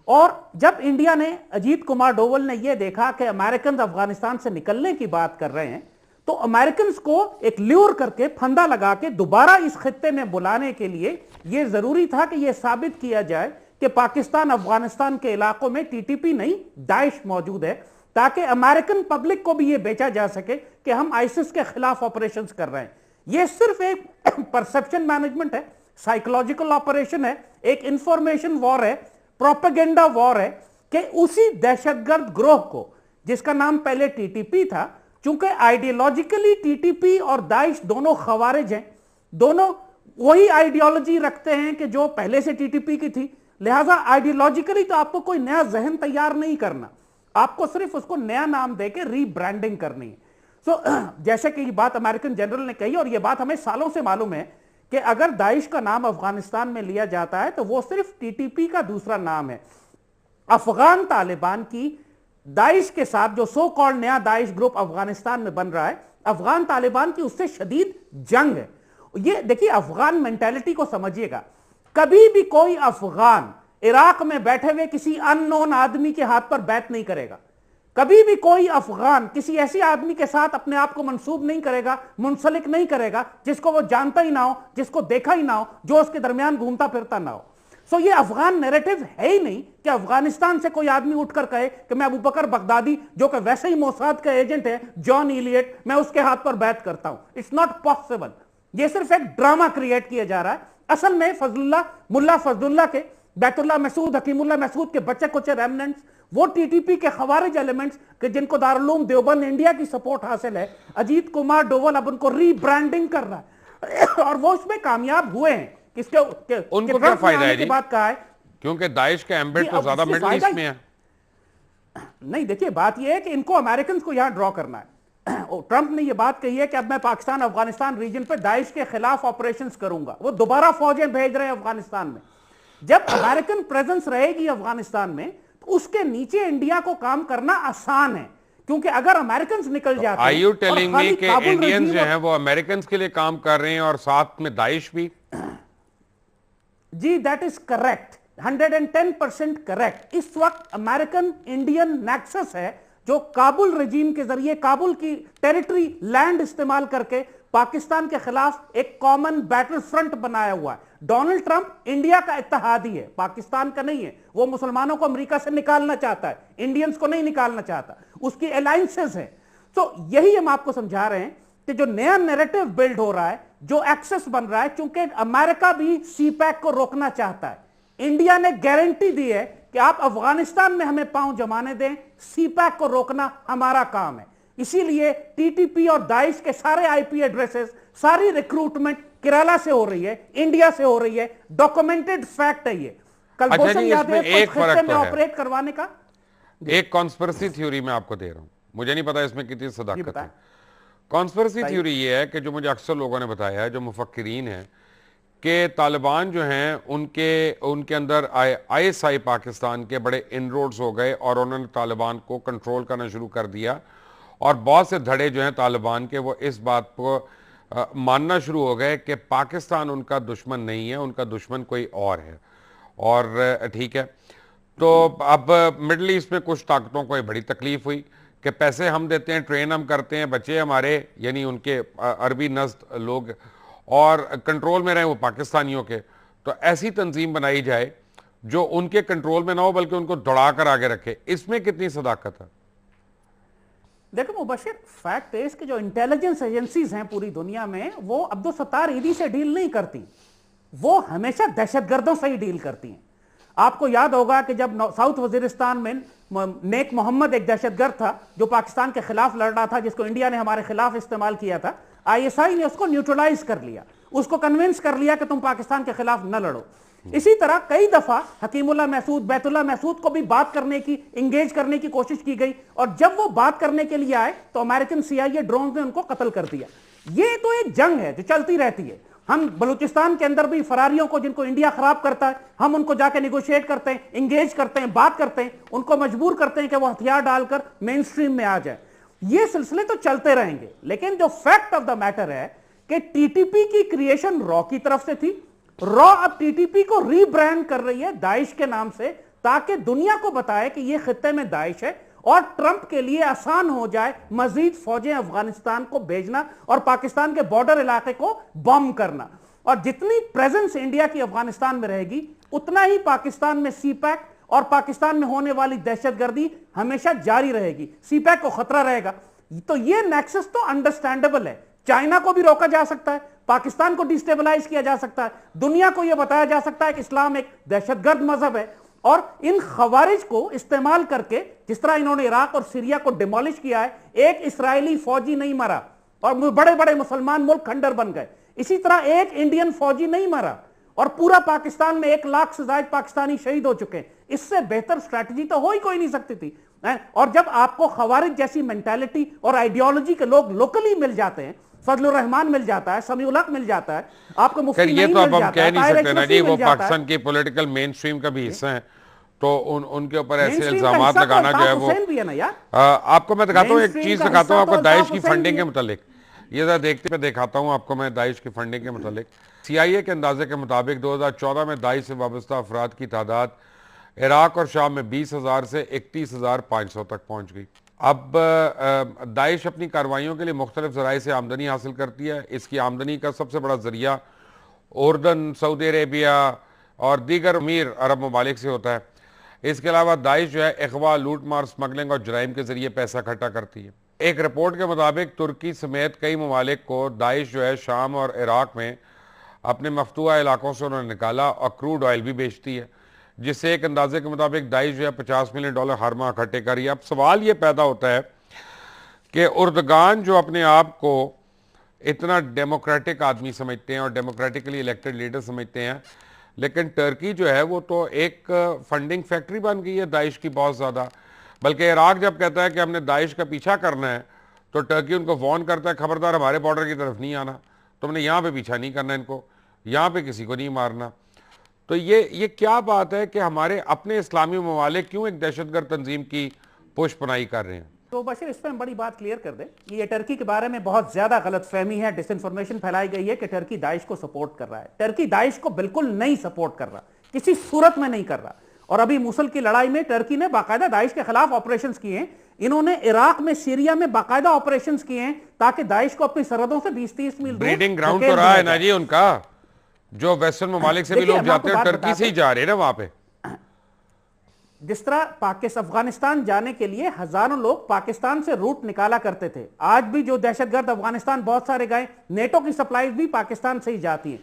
और जब इंडिया ने, अजीत कुमार डोवल ने यह देखा कि अमेरिकन अफगानिस्तान से निकलने की बात कर रहे हैं, तो अमेरिकन को एक ल्यूर करके, फंदा लगा के दोबारा इस खित्ते में बुलाने के लिए यह जरूरी था कि यह साबित किया जाए कि पाकिस्तान अफगानिस्तान के इलाकों में टीटीपी नहीं दाइश मौजूद है, ताकि अमेरिकन पब्लिक को भी यह बेचा जा सके कि हम आईसिस के खिलाफ ऑपरेशंस कर रहे हैं। यह सिर्फ एक परसेप्शन मैनेजमेंट है, साइकोलॉजिकल ऑपरेशन है, एक इंफॉर्मेशन वॉर है, प्रोपेगेंडा वॉर है कि उसी दहशतगर्द ग्रोह को जिसका नाम पहले टीटीपी था, चूंकि आइडियोलॉजिकली टीटीपी और दाइश दोनों खवारिज हैं, दोनों वही आइडियोलॉजी रखते हैं कि जो पहले से टीटीपी की थी, लिहाजा आइडियोलॉजिकली तो आपको कोई नया जहन तैयार नहीं करना, आपको सिर्फ उसको नया नाम देके रीब्रांडिंग करनी है। जैसे कि ये बात अमेरिकन जनरल ने कही, और ये बात हमें सालों से मालूम है कि अगर दाइश का नाम अफगानिस्तान में लिया जाता है तो वो सिर्फ टीटीपी का दूसरा नाम है। अफगान तालिबान की दाइश के साथ जो सो कॉल्ड नया दाइश ग्रुप अफगानिस्तान में बन रहा है, अफगान तालिबान की उससे शदीद जंग है। ये देखिए, अफगान मेंटालिटी को समझिएगा। कभी भी कोई अफगान इराक में बैठे हुए किसी अननोन आदमी के हाथ पर बैत नहीं करेगा। कभी भी कोई अफगान किसी ऐसे आदमी के साथ अपने आप को मंसूब नहीं करेगा, मुंसलिक नहीं करेगा जिसको वो जानता ही ना हो, जिसको देखा ही ना हो, जो उसके दरमियान घूमता फिरता ना हो। सो ये अफगान नैरेटिव है ही नहीं कि अफगानिस्तान से कोई आदमी उठकर कहे कि मैं अबू बकर बगदादी, जो कि वैसे ही मोसाद का एजेंट है, जॉन इलियट, मैं उसके हाथ पर बैत करता हूं। It's not possible. ये सिर्फ एक ड्रामा क्रिएट किया जा रहा है। असल में मुल्ला फजलुल्लाह के, बैतुल्लाह मसूद, हकीमुल्लाह मसूद के बच्चे कुचे रेमनेंट्स, वो टीटीपी के खवारिज एलिमेंट्स के जिनको दारुल देवबंद इंडिया की सपोर्ट हासिल है, अजीत कुमार डोवल अब उनको रीब्रांडिंग कर रहा है और वो उसमें कामयाब हुए हैं। किसके उनको क्या फायदा है जी? बात कहा है क्योंकि दाइश का एम्बेड तो ज्यादा मिडिल ईस्ट में है। नहीं, देखिए बात यह है कि इनको अमेरिकन को यहां ड्रॉ करना है। ट्रंप ने यह बात कही है कि अब मैं पाकिस्तान अफगानिस्तान रीजन पे दाइश के खिलाफ ऑपरेशंस करूंगा। वो दोबारा फौजें भेज रहे हैं अफगानिस्तान में। जब अमेरिकन प्रेजेंस रहेगी अफगानिस्तान में, तो उसके नीचे इंडिया को काम करना आसान है, क्योंकि अगर अमेरिकन निकल जाते आर हैं, यू और टेलिंग खाली मी कि काबुल इंडियंस regime जो हैं वो अमेरिकन के लिए काम कर रहे हैं और साथ में दाइश भी? जी दैट इज करेक्ट, 110% करेक्ट। इस वक्त अमेरिकन इंडियन नेक्सस है जो काबुल रजीम के जरिए काबुल की टेरिटरी लैंड इस्तेमाल करके पाकिस्तान के खिलाफ एक कॉमन बैटल फ्रंट बनाया हुआ है। डोनाल्ड ट्रंप इंडिया का इत्तेहादी है, पाकिस्तान का नहीं है। वो मुसलमानों को अमेरिका से निकालना चाहता है, इंडियंस को नहीं निकालना चाहता, उसकी अलायंसेस हैं। तो यही हम आपको समझा रहे हैं कि जो नया नैरेटिव बिल्ड हो रहा है, जो एक्सेस बन रहा है, चूंकि अमेरिका भी सीपैक को रोकना चाहता है, इंडिया ने गारंटी दी है कि आप अफगानिस्तान में हमें पांव जमाने दें, सीपैक को रोकना हमारा काम है। इसीलिए टीटीपी और दाइश के सारे आईपी एड्रेसेस, सारी रिक्रूटमेंट केरला से हो रही है, इंडिया से हो रही है, डॉक्यूमेंटेड फैक्ट है ये। अच्छा जी, इसमें एक फर्क तो है, ऑपरेट करवाने का एक कॉन्स्पिरेसी थ्योरी मैं आपको दे रहा हूं, मुझे नहीं पता इसमें कितनी सदाकत है। कॉन्स्पिरेसी थ्योरी ये है कि जो मुझे अक्सर लोगों ने बताया है, जो मुफक्किरीन हैं, कि तालिबान जो हैं उनके अंदर आईएसआई पाकिस्तान के बड़े इनरोड्स हो गए और उन्होंने तालिबान को कंट्रोल करना शुरू कर दिया, और बहुत से धड़े जो हैं तालिबान के वो इस बात को मानना शुरू हो गए कि पाकिस्तान उनका दुश्मन नहीं है, उनका दुश्मन कोई और है। और ठीक है, तो अब मिडल ईस्ट में कुछ ताकतों को बड़ी तकलीफ हुई कि पैसे हम देते हैं, ट्रेन हम करते हैं, बच्चे हमारे यानी उनके अरबी नस्ल लोग और कंट्रोल में रहे वो पाकिस्तानियों के, तो ऐसी तंजीम बनाई जाए जो उनके कंट्रोल में ना हो बल्कि उनको दौड़ा कर आगे रखे। इसमें कितनी सदाकत है? देखो मुबशिर, फैक्ट है कि जो इंटेलिजेंस एजेंसीज हैं पूरी दुनिया में, वो अब्दुल सत्तार ईदी से डील नहीं करती, वो हमेशा दहशतगर्दों से ही डील करती हैं। आपको याद होगा कि जब साउथ वजीरिस्तान में नेक मोहम्मद एक दहशतगर्द था जो पाकिस्तान के खिलाफ लड़ रहा था, जिसको इंडिया ने हमारे खिलाफ इस्तेमाल किया था, आईएसआई ने उसको न्यूट्रलाइज कर लिया, उसको कन्विंस कर लिया कि तुम पाकिस्तान के खिलाफ न लड़ो। इसी तरह कई दफा हकीमुल्लाह महसूद, बैतुल्लाह महसूद को भी बात करने की, इंगेज करने की कोशिश की गई, और जब वो बात करने के लिए आए तो अमेरिकन सीआईए ड्रोन ने उनको कत्ल कर दिया। ये तो एक जंग है जो चलती रहती है। हम बलूचिस्तान के अंदर भी फरारियों को, जिनको इंडिया खराब करता है, हम उनको जाके निगोशिएट करते हैं, इंगेज करते हैं, बात करते हैं, उनको मजबूर करते हैं कि वो हथियार डालकर मेन स्ट्रीम में आ जाए। ये सिलसिले तो चलते रहेंगे, लेकिन जो फैक्ट ऑफ द मैटर है कि टीटीपी की क्रिएशन रॉ की तरफ से थी। रॉ अब टीटीपी को रीब्रांड कर रही है दाइश के नाम से, ताकि दुनिया को बताए कि ये खित्ते में दाइश है, और ट्रंप के लिए आसान हो जाए मजीद फौजें अफगानिस्तान को भेजना और पाकिस्तान के बॉर्डर इलाके को बम करना। और जितनी प्रेजेंस इंडिया की अफगानिस्तान में रहेगी, उतना ही पाकिस्तान में सीपैक और पाकिस्तान में होने वाली दहशतगर्दी हमेशा जारी रहेगी, सीपैक को खतरा रहेगा। तो ये नेक्सस तो अंडरस्टैंडेबल है। चाइना को भी रोका जा सकता है, पाकिस्तान को डिस्टेबलाइज किया जा सकता है, दुनिया को यह बताया जा सकता है कि इस्लाम एक दहशतगर्द मजहब है, और इन खवारिज को इस्तेमाल करके, जिस तरह इन्होंने इराक और सीरिया को डिमोलिश किया है, एक इस्राएली फौजी नहीं मरा और बड़े बड़े मुसलमान मुल्क खंडर बन गए। इसी तरह एक इंडियन फौजी नहीं मरा और पूरा पाकिस्तान में 1 लाख से ज्यादा पाकिस्तानी शहीद हो चुके हैं। इससे बेहतर स्ट्रैटेजी तो हो ही कोई नहीं सकती थी। और जब आपको खवारिज जैसी मेंटालिटी और आइडियोलॉजी के लोग लोकली मिल जाते हैं, फजलुर रहमान मिल जाता है, समीउल हक मिल जाता है, आपको मुफ्ती ये तो अब हम कह नहीं सकते ना जी, वो है, पाकिस्तान की पॉलिटिकल मेन स्ट्रीम का भी हिस्सा है, तो उनके ऊपर ऐसे इल्जामात लगाना जो है वो भी है ना यार। आपको मैं दिखाता हूँ, एक चीज दिखाता हूँ आपको दाइश की फंडिंग के मुतालिक। ये जरा देखते पे दिखाता हूँ आपको मैं दाइश की फंडिंग के मुतालिक। सीआईए के अंदाजे के मुताबिक 2014 में दाइश से वाबस्ता अफराद की तादाद इराक और शाम में 20,000 से 31,500 तक पहुँच गई। अब दाइश अपनी कार्रवाइयों के लिए मुख्तलिफ ज़राए से आमदनी हासिल करती है। इसकी आमदनी का सबसे बड़ा ज़रिया उर्दन, सऊदी अरेबिया और दीगर अमीर अरब ममालिक से होता है। इसके अलावा दाइश जो है अगवा, लूट मार, स्मगलिंग और जराइम के ज़रिए पैसा इकट्ठा करती है। एक रिपोर्ट के मुताबिक तुर्की समेत कई ममालिक को दाइश जो है शाम और इराक में अपने मफतूआ इलाकों से उन्होंने निकाला और क्रूड ऑयल भी बेचती है, जिससे एक अंदाजे के मुताबिक दाइश जो है $50 मिलियन हर माह इकट्ठे कर रही है। अब सवाल ये पैदा होता है कि उर्दगान जो अपने आप को इतना डेमोक्रेटिक आदमी समझते हैं और डेमोक्रेटिकली इलेक्टेड लीडर समझते हैं, लेकिन टर्की जो है वो तो एक फंडिंग फैक्ट्री बन गई है दाइश की बहुत ज़्यादा। बल्कि इराक जब कहता है कि हमने दाइश का पीछा करना है तो टर्की उनको वार्न करता है, खबरदार हमारे बॉर्डर की तरफ नहीं आना, तुमने यहाँ पे पीछा नहीं करना, इनको यहाँ पे किसी को नहीं मारना। तो ये क्या बात है कि हमारे अपने इस्लामी ममालिक क्यों एक दहशतगर्द तंजीम की पुष्पनाई कर रहे हैं? तो बशीर इस पर हम बड़ी बात क्लियर कर दें कि ये टर्की के बारे में बहुत ज्यादा गलतफहमी है, डिसइंफॉर्मेशन फैलाई गई है कि टर्की दाइश को सपोर्ट कर रहा है। टर्की दाइश को बिल्कुल नहीं सपोर्ट कर रहा, किसी सूरत में नहीं कर रहा। और अभी मूसल की लड़ाई में टर्की ने बाकायदा दाइश के खिलाफ ऑपरेशंस किए हैं। इन्होंने इराक में, सीरिया में बाकायदा ऑपरेशंस किए हैं ताकि दाइश को अपनी सरहदों से 20-30 मील ब्रीडिंग ग्राउंड तो रहा है ना जी उनका, जो वेस्टर्न ममालिक से भी लोग जाते हैं, टर्की से ही जा रहे हैं ना वहां पे। जिस तरह पाकिस्तान, अफगानिस्तान जाने के लिए हजारों लोग पाकिस्तान से रूट निकाला करते थे, आज भी जो दहशतगर्द अफगानिस्तान बहुत सारे गए, नेटो की सप्लाईज भी पाकिस्तान से ही जाती हैं।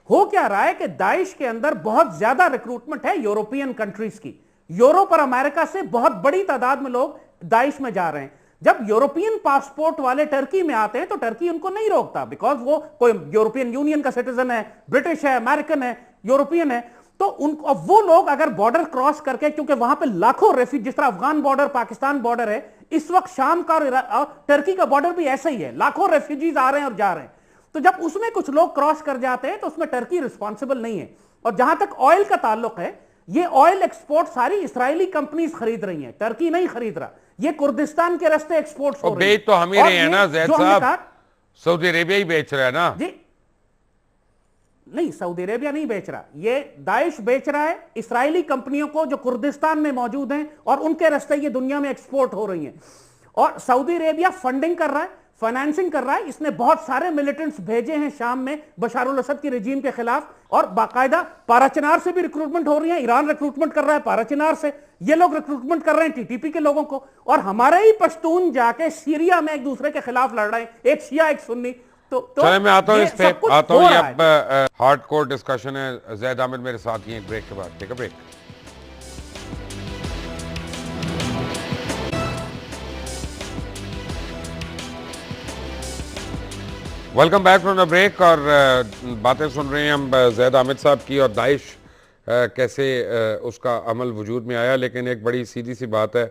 हो क्या रहा है कि दाइश के अंदर बहुत ज्यादा रिक्रूटमेंट है यूरोपियन कंट्रीज की। यूरोप और अमेरिका से बहुत बड़ी तादाद में लोग दाइश में जा रहे हैं। जब यूरोपियन पासपोर्ट वाले टर्की में आते हैं तो टर्की उनको नहीं रोकता, बिकॉज वो कोई यूरोपियन यूनियन का सिटीजन है, ब्रिटिश है, अमेरिकन है, यूरोपियन है। तो उनको, अब वो लोग अगर बॉर्डर क्रॉस करके, क्योंकि वहां पे लाखों रेफ्यूजी, जिस तरह अफगान बॉर्डर पाकिस्तान बॉर्डर है, इस वक्त शाम का और टर्की का बॉर्डर भी ऐसा ही है, लाखों रेफ्यूजीज आ रहे हैं और जा रहे हैं। तो जब उसमें कुछ लोग क्रॉस कर जाते हैं तो उसमें टर्की रिस्पॉन्सिबल नहीं है। और जहां तक ऑयल का ताल्लुक है, ये ऑयल एक्सपोर्ट सारी इजरायली कंपनीज खरीद रही हैं, टर्की नहीं खरीद रहा। ये कुर्दिस्तान के रास्ते एक्सपोर्ट हो रही है। बेच तो हम ही रहे हैं ना जैद साहब, सऊदी अरेबिया ही बेच रहा है ना जी। नहीं, सऊदी अरेबिया नहीं बेच रहा, ये दाइश बेच रहा है इस्राएली कंपनियों को जो कुर्दिस्तान में मौजूद हैं, और उनके रास्ते ये दुनिया में एक्सपोर्ट हो रही हैं। और सऊदी अरेबिया फंडिंग कर रहा है, फाइनेंसिंग कर रहा है। इसने बहुत सारे मिलिटेंट्स भेजे हैं शाम में बशारुल असद की रेजिम के खिलाफ, और बाकायदा पाराचिनार से भी रिक्रूटमेंट हो रही है। ईरान रिक्रूटमेंट कर रहा है पाराचिनार से, ये लोग रिक्रूटमेंट कर रहे हैं टीटीपी के लोगों को। और हमारे ही पश्तून जाके सीरिया में एक दूसरे के खिलाफ लड़ रहे हैं, एक शिया एक सुन्नी। तो चले मैं आता हूं इस पे, आता हूं। ये अब हार्डकोर डिस्कशन है। जैद आमिर मेरे साथ ही, एक ब्रेक के बाद। Take a break. Welcome back from the break. और बातें सुन रहे हैं हम जैद आमिर साहब की, और दाइश कैसे उसका अमल वजूद में आया। लेकिन एक बड़ी सीधी सी बात है,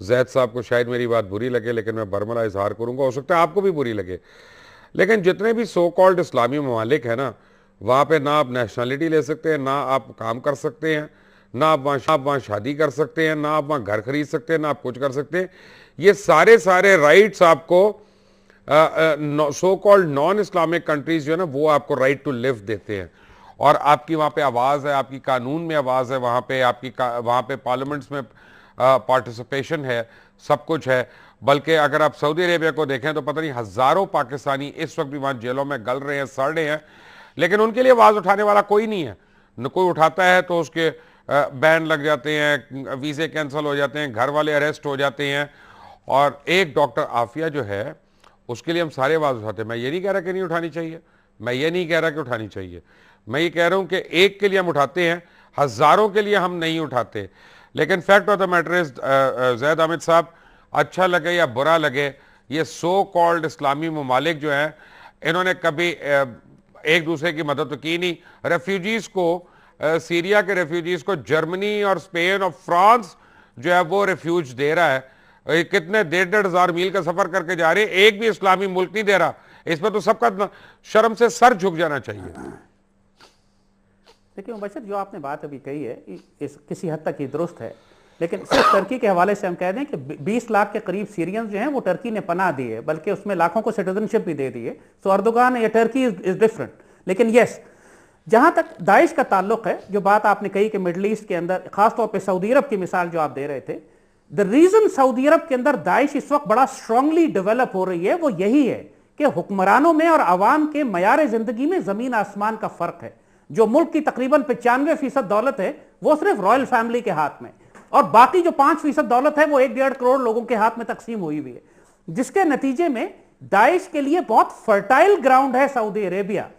जैद साहब को शायद मेरी बात बुरी लगे, लेकिन मैं बरमला इजहार करूंगा, हो सकता है आपको भी बुरी लगे। लेकिन जितने भी सो कॉल्ड इस्लामी ममालिक है ना, वहाँ पे ना आप नेशनलिटी ले सकते हैं, ना आप काम कर सकते हैं, ना आप वहाँ शादी कर सकते हैं, ना आप वहाँ घर खरीद सकते हैं, ना आप कुछ कर सकते हैं। ये सारे राइट्स आपको so called non Islamic countries जो है ना, वो आपको राइट टू लिव देते हैं। और आपकी वहाँ पे आवाज़ है, आपकी कानून में आवाज़ है, वहाँ पे पार्लियामेंट्स में पार्टिसिपेशन है, सब कुछ है। बल्कि अगर आप सऊदी अरेबिया को देखें तो पता नहीं हज़ारों पाकिस्तानी इस वक्त भी वहाँ जेलों में गल रहे हैं, सड़ रहे हैं, लेकिन उनके लिए आवाज़ उठाने वाला कोई नहीं है। न कोई उठाता है तो उसके बैन लग जाते हैं, वीज़े कैंसिल हो जाते हैं, घर वाले अरेस्ट हो जाते हैं। और एक डॉक्टर आफिया जो है, उसके लिए हम सारे आवाज़ उठाते हैं। मैं ये नहीं कह रहा कि नहीं उठानी चाहिए, मैं ये नहीं कह रहा कि उठानी चाहिए, मैं ये कह रहा हूँ कि एक के लिए हम उठाते हैं, हज़ारों के लिए हम नहीं उठाते। लेकिन fact of the matter is, Zaid Aamir साहब, अच्छा लगे या बुरा लगे, ये सो कॉल्ड इस्लामी ममालिक जो हैं, इन्होंने कभी एक दूसरे की मदद तो की नहीं। रेफ्यूजीज़ को, सीरिया के रेफ्यूजीज़ को जर्मनी और स्पेन और फ्रांस जो है वो रेफ्यूज दे रहा है। कितने 1,500 मील का सफ़र करके जा रहे हैं, एक भी इस्लामी मुल्क नहीं दे रहा। इस पर तो सबका शर्म से सर झुक जाना चाहिए। देखिए मुबशर, जो आपने बात अभी कही है इस किसी हद तक ही दुरुस्त है, लेकिन सिर्फ टर्की के हवाले से हम कह दें कि 20 लाख के करीब सीरियंस जो हैं वो टर्की ने पनाह दी है, बल्कि उसमें लाखों को सिटीजनशिप भी दे दी है। सो अर्दोगान या टर्की इज डिफरेंट। लेकिन यस, जहां तक दाइश का ताल्लुक है, जो बात आपने कही कि मिडल ईस्ट के अंदर, खासतौर पर सऊदी अरब की मिसाल जो आप दे रहे थे, द रीजन सऊदी अरब के अंदर दाइश इस वक्त बड़ा स्ट्रांगली डेवलप हो रही है, वो यही है कि हुक्मरानों में और आवाम के मयार जिंदगी में जमीन आसमान का फर्क है। जो मुल्क की तकरीबन 95% दौलत है वो सिर्फ रॉयल फैमिली के हाथ में, और बाकी जो 5% दौलत है वो 1-1.5 करोड़ लोगों के हाथ में तकसीम हुई हुई है, जिसके नतीजे में दाइश के लिए बहुत फर्टाइल ग्राउंड है सऊदी अरेबिया।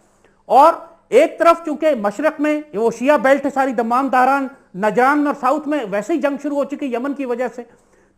और एक तरफ चूंकि मशरक में वो शिया बेल्ट है सारी, दमाम, दारान, नजरान, और साउथ में वैसे ही जंग शुरू हो चुकी यमन की वजह से।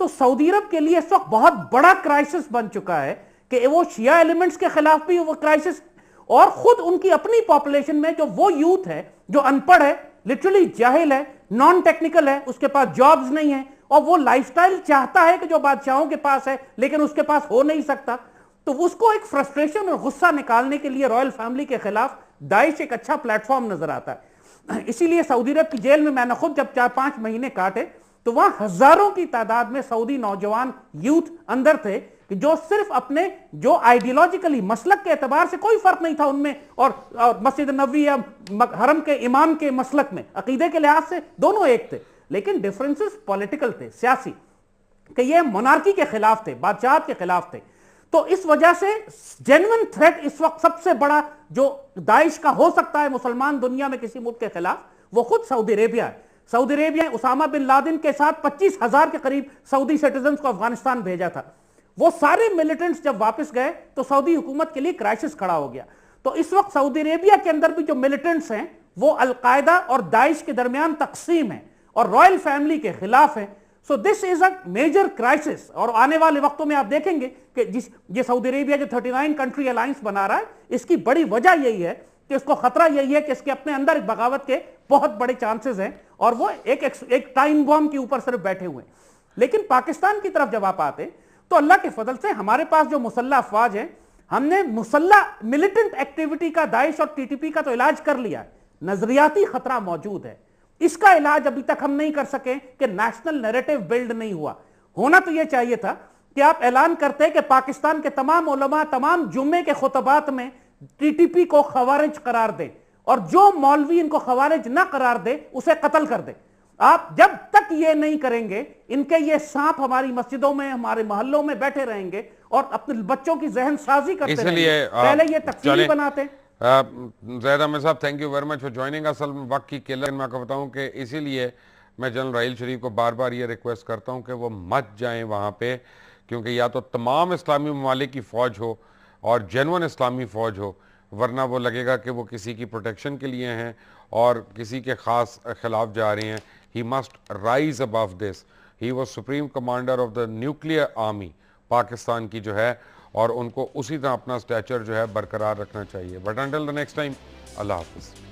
तो सऊदी अरब के लिए इस वक्त बहुत बड़ा क्राइसिस बन चुका है कि वो शिया एलिमेंट्स के खिलाफ भी वो क्राइसिस, और खुद उनकी अपनी पॉपुलेशन में जो वो यूथ है जो अनपढ़ है, लिटरली जाहिल है, नॉन टेक्निकल है, उसके पास जॉब्स नहीं है, और वो लाइफस्टाइल चाहता है कि जो बादशाहों के पास है लेकिन उसके पास हो नहीं सकता। तो उसको एक फ्रस्ट्रेशन और गुस्सा निकालने के लिए रॉयल फैमिली के खिलाफ दाइश एक अच्छा प्लेटफॉर्म नजर आता है। इसीलिए सऊदी अरब की जेल में मैंने खुद जब 4-5 महीने काटे तो वहां हजारों की तादाद में सऊदी नौजवान यूथ अंदर थे कि जो सिर्फ अपने जो आइडियोलॉजिकली मसलक के एतबार से कोई फर्क नहीं था उनमें और मस्जिद नबवी या हरम के इमाम के मसलक में, अकीदे के लिहाज से दोनों एक थे, लेकिन डिफरेंसेस पॉलिटिकल थे, सियासी, कि ये मोनार्की के खिलाफ थे, बादशाहत के खिलाफ थे। तो इस वजह से जेन्युइन थ्रेट इस वक्त सबसे बड़ा जो दाइश का हो सकता है मुसलमान दुनिया में किसी मुल्क के खिलाफ, वो खुद सऊदी अरेबिया है। सऊदी अरेबिया ने उसामा बिन लादेन के साथ 25,000 के करीब सऊदी सिटीजन को अफगानिस्तान भेजा था। वो सारे मिलिटेंट्स जब वापस गए तो सऊदी हुकूमत के लिए क्राइसिस खड़ा हो गया। तो इस वक्त सऊदी अरेबिया के अंदर भी जो मिलिटेंट्स हैं वो अलकायदा और दाइश के दरमियान तकसीम है और रॉयल फैमिली के खिलाफ है। So this is a major crisis. और आने वाले वक्तों में आप देखेंगे कि ये सऊदी अरेबिया जो 39 कंट्री अलायंस बना रहा है, इसकी बड़ी वजह यही है कि इसको खतरा यही है कि इसके अपने अंदर एक बगावत के बहुत बड़े चांसेस हैं और वो एक टाइम बॉम्ब के ऊपर सिर्फ बैठे हुए हैं। लेकिन पाकिस्तान की तरफ जब आप आते तो अल्लाह के फजल से हमारे पास जो मुसल्ला अफवाज है, हमने मुसल्ला मिलिटेंट एक्टिविटी का दाइश और टीटीपी का तो इलाज कर लिया है, नजरियाती खतरा मौजूद है। इसका इलाज अभी तक हम नहीं कर सके कि नेशनल नैरेटिव बिल्ड नहीं हुआ। होना तो यह चाहिए था कि आप ऐलान करते कि पाकिस्तान के तमाम उलमा तमाम जुम्मे के खुतबात में टीटीपी को खवारिज करार दे और जो मौलवी इनको खवारिज ना करार दे उसे कत्ल कर दे। आप जब तक ये नहीं करेंगे, इनके ये सांप हमारी मस्जिदों में, हमारे मोहल्लों में बैठे रहेंगे और अपने बच्चों की जहन साजी करते रहेंगे। पहले ये तकसीम बनाते। ज़ैद अहमद साहब, thank you very much for joining. असल में वक्त की किल्लत, मैं आपको बताऊं कि इसीलिए मैं जनरल राहील शरीफ को बार बार ये रिक्वेस्ट करता हूं कि वो मत जाएं वहाँ पे, क्योंकि या तो तमाम इस्लामी ममालिक की फ़ौज हो और जेन्युइन इस्लामी फ़ौज हो, वरना वो लगेगा कि वो किसी की प्रोटेक्शन के लिए हैं और किसी के ख़ास खिलाफ जा रहे हैं। He must rise above this. He was supreme commander of the nuclear army Pakistan की जो है, और उनको उसी तरह अपना स्टैचर जो है बरकरार रखना चाहिए। But until the next time, अल्लाह हाफ़िज़।